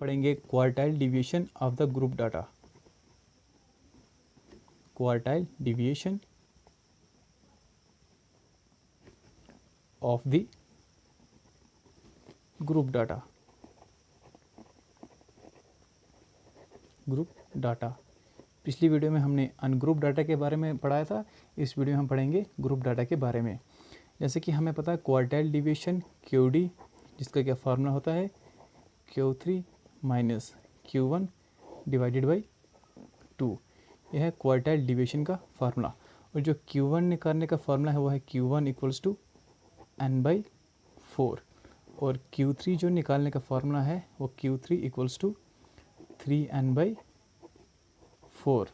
पढ़ेंगे quartile deviation of the group data. Quartile deviation of the group data. Group data पिछली video में हमने ungroup data के बारे में पढ़ाया था। इस वीडियो में हम पढ़ेंगे ग्रुप डाटा के बारे में। जैसे कि हमें पता है क्वार्टाइल डिविएशन क्यूडी, जिसका क्या फार्मूला होता है Q3 minus Q1 divided by 2। यह है क्वार्टाइल डिविएशन का फार्मूला। और जो Q1 निकालने का फार्मूला है वो है Q1 इक्वल्स टू n/4 और Q3 जो निकालने का फार्मूला है वो Q3 इक्वल्स टू 3n/4।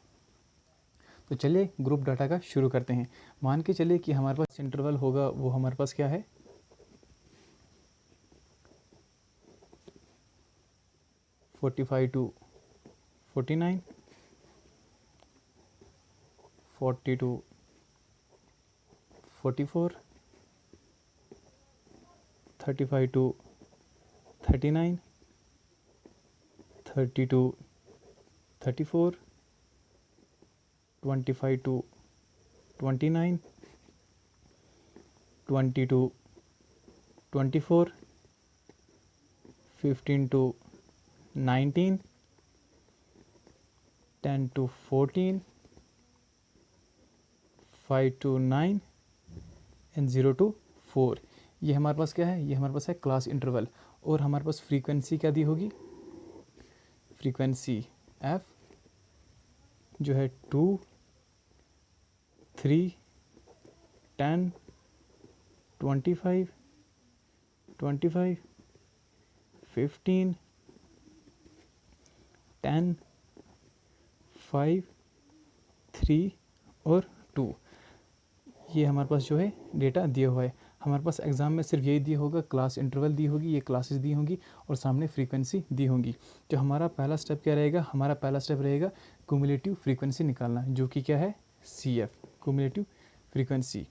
तो चलिए ग्रुप डाटा का शुरू करते हैं। मान के चलिए कि हमारे पास इंटरवल होगा, वो हमारे पास क्या है 45 to 49, 40 to 44, 35 to 39, 30 to 34, 25 to 29, 20 to 24, 15 to 19, 10 to 14, 5 to 9 and 0 to 4। ये हमारे पास क्या है, ये हमारे पास है क्लास इंटरवल। और हमारे पास फ्रीक्वेंसी क्या दी होगी, फ्रीक्वेंसी f जो है 2, 3, 10, 25, 25, 15, 10, 5, 3 और 2। ये हमारे पास जो है डेटा दिया हुआ है। हमारे पास एग्ज़ाम में सिर्फ यही दिया होगा, क्लास इंटरवल दी होगी, ये क्लासेस दी होंगी और सामने फ्रीक्वेंसी दी होंगी। जो हमारा पहला स्टेप क्या रहेगा, हमारा पहला स्टेप रहेगा क्यूमुलेटिव फ्रीक्वेंसी निकालना, जो कि क्या है CF cumulative frequency.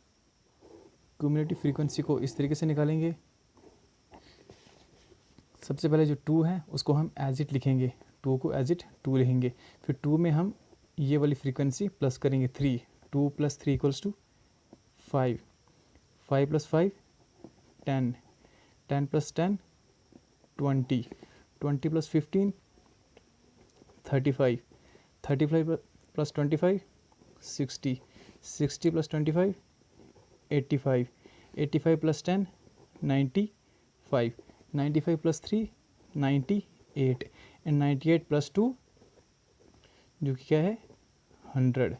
Cumulative frequency को इस तरीके से निकालेंगे। सबसे पहले जो 2 है उसको हम एज इट लिखेंगे, 2 को एज इट 2 लिखेंगे। फिर 2 में हम ये वाली फ्रीक्वेंसी प्लस करेंगे 3, 2 + 3 इक्वल्स टू 5, 5 + 5 10, 10 + 10 20, 20 + 15 35, 35 + 25 60, 60 + 25 85, 85 + 10 95, 95 + 3 98 एंड 98 + 2 जो कि क्या है 100।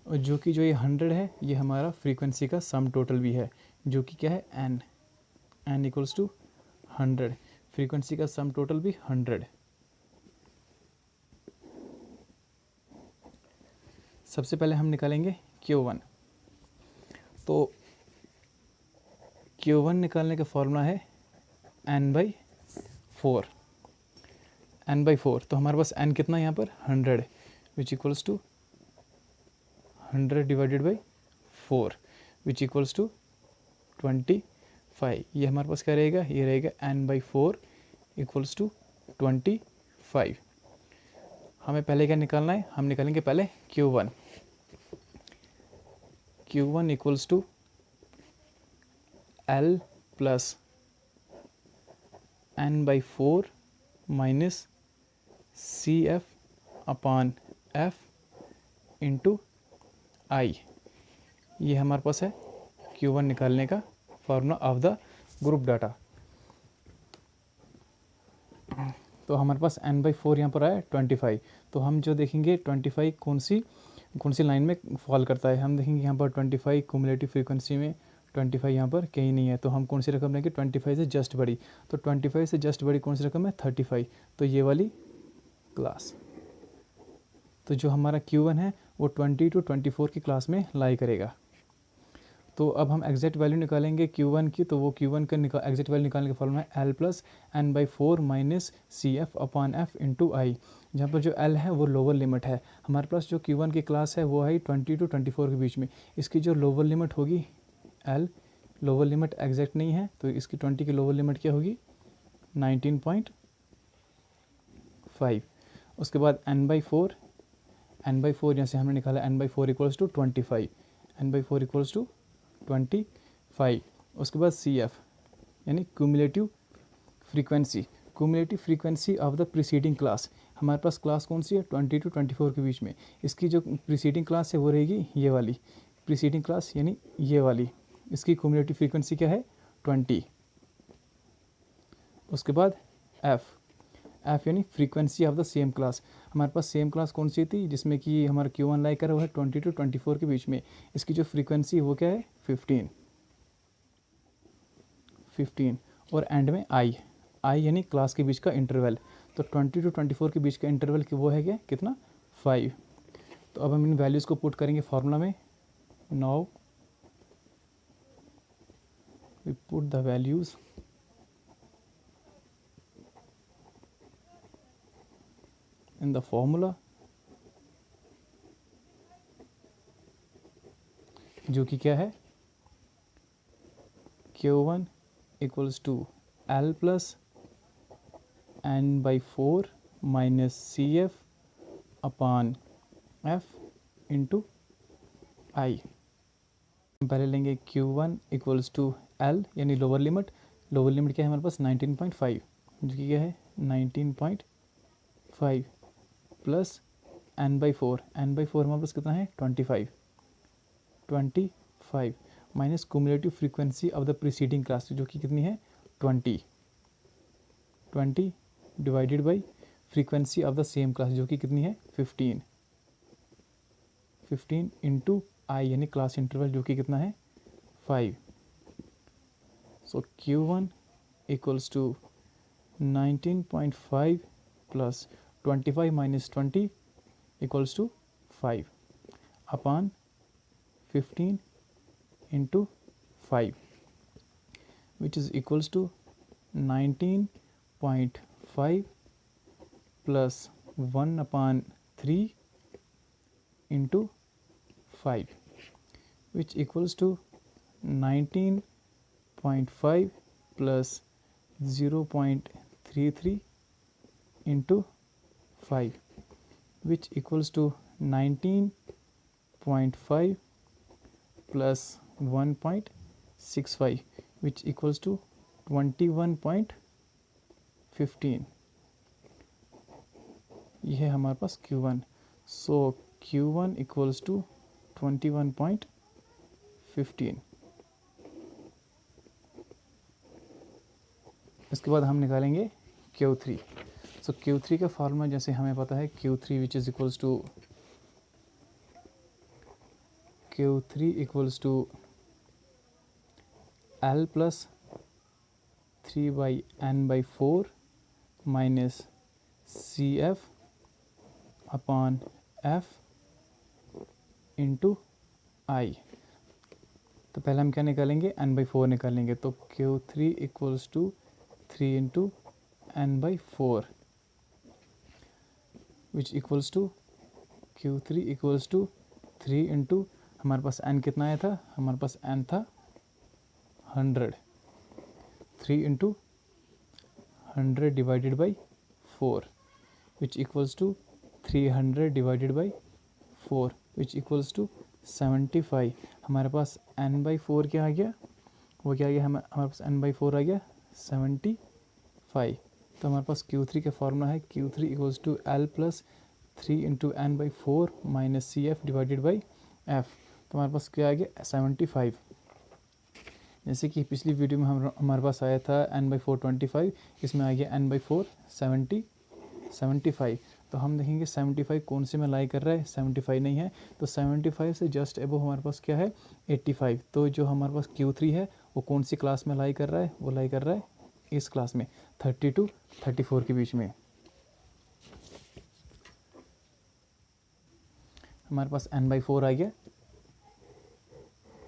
और जो कि ये 100 है, ये हमारा फ्रीक्वेंसी का सम टोटल भी है, जो कि क्या है n इक्वल्स टू 100। फ्रीक्वेंसी का सम टोटल भी 100। सबसे पहले हम निकालेंगे Q1। तो Q1 निकालने का फॉर्मूला है n/4। n/4 तो हमारे पास n कितना है यहाँ पर 100, which equals to 100 divided by 4 which equals to 25। ये हमारे पास क्या रहेगा, ये रहेगा n/4 इक्वल्स टू 25। हमें पहले क्या निकालना है, हम निकालेंगे पहले Q1। Q1 equals to L plus n/4 minus CF upon F into I। ये हमारे पास है Q1 निकालने का formula of the group data. तो हमारे पास n/4 यहाँ पर आया 25। तो हम जो देखेंगे 25 कौन सी लाइन में फॉल करता है, हम देखेंगे यहाँ पर 25 क्यूमुलेटिव फ्रीक्वेंसी में 25 यहाँ पर कहीं नहीं है। तो हम कौन सी रकम लेंगे, 25 से जस्ट बड़ी। तो 25 से जस्ट बड़ी कौन सी रकम है 35। तो ये वाली क्लास। तो जो हमारा Q1 है वो 20 to 24 की क्लास में लाई करेगा। तो अब हम एग्जैक्ट वैल्यू निकालेंगे Q1 की। तो वो Q1 का एग्जैक्ट वैल्यू निकालने का फॉर्मूला है L plus n/4 minus CF upon F into I, जहाँ पर जो L है वो लोअर लिमिट है। हमारे पास जो Q1 की क्लास है वो है 20 to 24 के बीच में। इसकी जो लोअर लिमिट होगी L, लोअर लिमिट एग्जैक्ट नहीं है, तो इसकी 20 की लोअर लिमिट क्या होगी 19.5। उसके बाद n/4, n/4 जैसे हमने निकाला n/4 equals to 25, n/4 equals to 25। उसके बाद CF यानी cumulative frequency of the preceding class. हमारे पास क्लास कौन सी है, 20 to 24 के बीच में। इसकी जो प्रीसीडिंग क्लास है वो रहेगी ये वाली प्रीसीडिंग क्लास, यानी ये वाली। इसकी क्यूमुलेटिव फ्रीक्वेंसी क्या है, 20। उसके बाद एफ यानी frequency of the same class. हमारे पास सेम क्लास कौन सी थी, जिसमें कि हमारा Q1 लाई कर रहा है 20 to 24 के बीच में। इसकी जो फ्रीक्वेंसी वो क्या है, 15। और एंड में आई यानी क्लास के बीच का इंटरवल। तो 20 to 24 के बीच का इंटरवल कि वो है क्या, कितना, 5। तो अब हम इन वैल्यूज़ को पुट करेंगे फार्मूला में। Now we put the values in the formula, जो कि क्या है, Q1 equals to L plus n/4 minus CF upon F into I. पहले लेंगे Q1 इक्वल्स टू L यानी लोअर लिमिट क्या है हमारे पास, 19.5, जो कि क्या है 19.5 प्लस n/4 हमारे पास कितना है, 25 minus cumulative frequency of the preceding class, जो कि कितनी है, 20 divided by frequency of the same class, जो कि कितनी है, 15 इंटू आई यानी क्लास इंटरवल, जो कि कितना है, 5। So Q1 equals to 19.5 plus 25 minus 20 equals to 5 upon 15 into 5, which is equals to 19.5 plus 1/3 into 5, which equals to 19.5 plus 0.33 into 5, which equals to 19.5 plus 1.65, which equals to 21.15। यह है हमारे पास Q1। So Q1 equals to 21.15। इसके बाद हम निकालेंगे Q3। सो Q3 का formula जैसे हमें पता है, Q3 which is equals to L plus 3/n/4 minus CF upon F into I. तो पहले हम क्या निकालेंगे, n/4 निकालेंगे। तो Q3 equals to 3 into n/4, which equals to Q3 equals to 3 into, हमारे पास n कितना आया था, हमारे पास n था 100, 3 into 100 divided by 4, which equals to 300 divided by 4, which equals to 75। हमारे पास n/4 क्या आ गया, वो क्या आ गया, हमारे पास n/4 आ गया 75। तो हमारे पास Q3 का फॉर्मूला है, Q3 equals to L plus 3 into n/4 minus CF divided by F। तो हमारे पास क्या आ गया, 75। जैसे कि पिछली वीडियो में हमारे पास आया था n/4 25, इसमें आ गया n/4 75। तो हम देखेंगे 75 कौन से में लाई कर रहा है, 75 नहीं है। तो 75 से जस्ट एबो हमारे पास क्या है, 85। तो जो हमारे पास Q3 है वो कौन सी क्लास में लाई कर रहा है, वो लाई कर रहा है इस क्लास में, 30 to 34 के बीच में। हमारे पास n/4 आ गया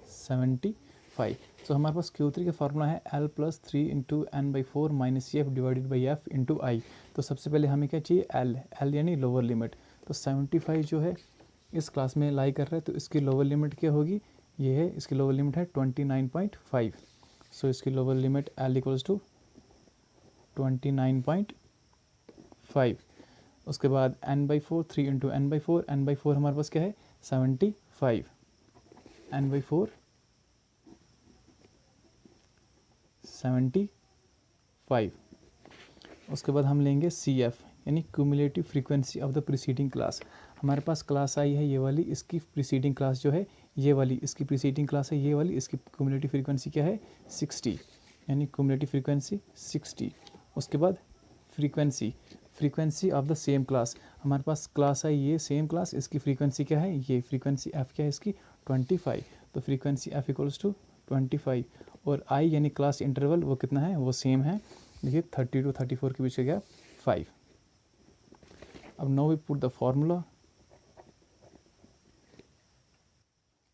75। तो हमारे पास Q3 का फार्मूला है L plus 3 into n/4 minus CF divided by F into I. तो सबसे पहले हमें क्या चाहिए, L यानी लोअर लिमिट। तो 75 जो है इस क्लास में लाई कर रहा है, तो इसकी लोअर लिमिट क्या होगी, ये है, इसकी लोअर लिमिट है 29.5। सो इसकी lower limit L equals to 29.5। उसके बाद n/4 3 इंटू n/4, n/4 हमारे पास क्या है 75, n/4 75। उसके बाद हम लेंगे CF यानी cumulative frequency of the preceding class. हमारे पास क्लास आई है ये वाली, इसकी प्रीसीडिंग क्लास जो है ये वाली, इसकी प्रीसीडिंग क्लास है ये वाली, इसकी क्यूमुलेटिव फ्रीक्वेंसी क्या है 60, यानी क्यूमुलेटिव फ्रीक्वेंसी 60। उसके बाद frequency of the same class, हमारे पास क्लास आई ये सेम क्लास, इसकी फ्रीक्वेंसी क्या है, ये फ्रीक्वेंसी f क्या है इसकी 25, तो फ्रीक्वेंसी f इक्वल्स टू 25। और i यानी क्लास इंटरवल वो कितना है, वो सेम है, देखिए 30 to 34 के बीच का गया 5। अब now we put the formula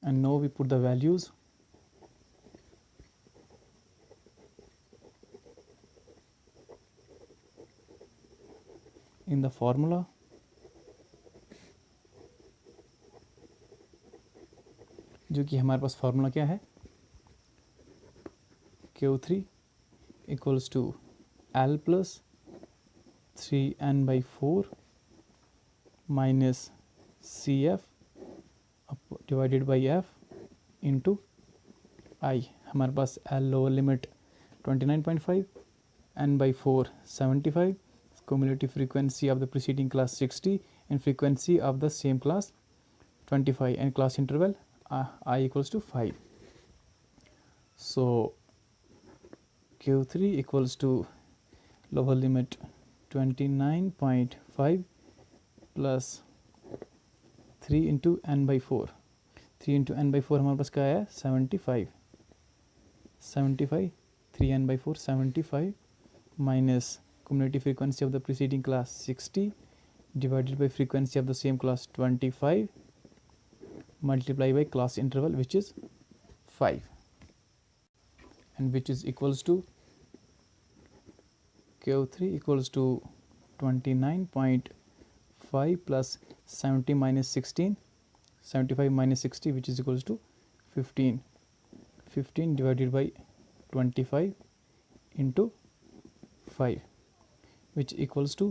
and now we put the values in the formula, जो कि हमारे पास फार्मूला क्या है Q3 equals to L plus 3n/4 minus CF divided by F into I। हमारे पास L lower limit 29.5, n/4 75, cumulative frequency of the preceding class 60 and frequency of the same class 25 and class interval I equals to 5. So Q3 equals to lower limit 29.5 plus 3 into n/4, 3 into n/4 हमारे पास क्या आया 75, 3n/4 75 minus cumulative frequency of the preceding class 60 divided by frequency of the same class 25 multiply by class interval which is 5 and which is equals to Q3 equals to 29.5 plus 70 minus 16, 75 minus 60 which is equals to 15, 15 divided by 25 into 5 which equals to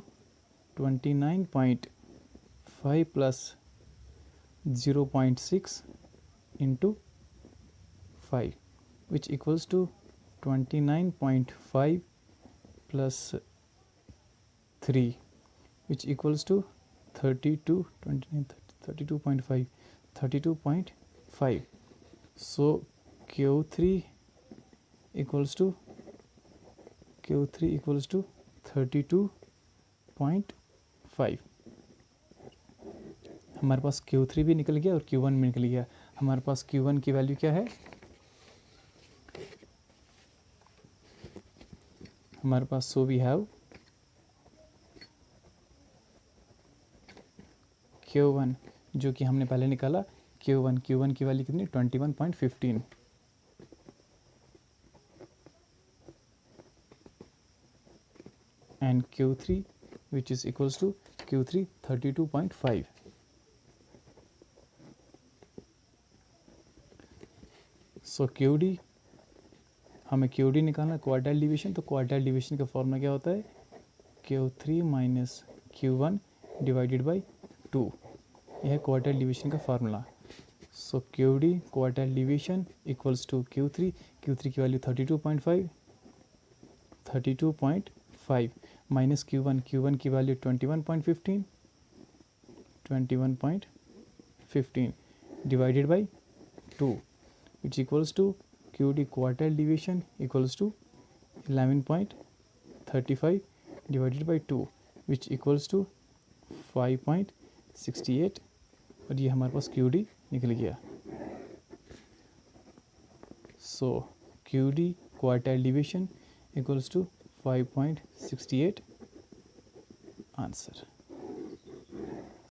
29.5 plus 0.6 into 5 which equals to 29.5 plus 3 which equals to 32.5. So Q3 equals to 32.5। हमारे पास Q3 भी निकल गया और Q1 भी निकल गया। हमारे पास Q1 की वैल्यू क्या है, हमारे पास सो वी हैव Q1 जो कि हमने पहले निकाला Q1 की वैल्यू कितनी 21.15 and Q3 which is equals to Q3 32.5। So QD, हमें QD निकालना क्वार्टाइल डिवीजन, तो क्वार्टाइल डिवीजन का फॉर्मूला क्या होता है Q3 minus Q1 divided by 2, यह है क्वार्टाइल डिवीजन का फार्मूला। So QD quartile division equals to Q3 की वैल्यू 32.5 माइनस Q1 की value 21.15 divided by 2 which equals to QD quartile division equals to 11.35 divided by 2 which equals to 5.68 और ये हमारे पास QD निकल गया। So QD quartile division equals to 5.68 answer.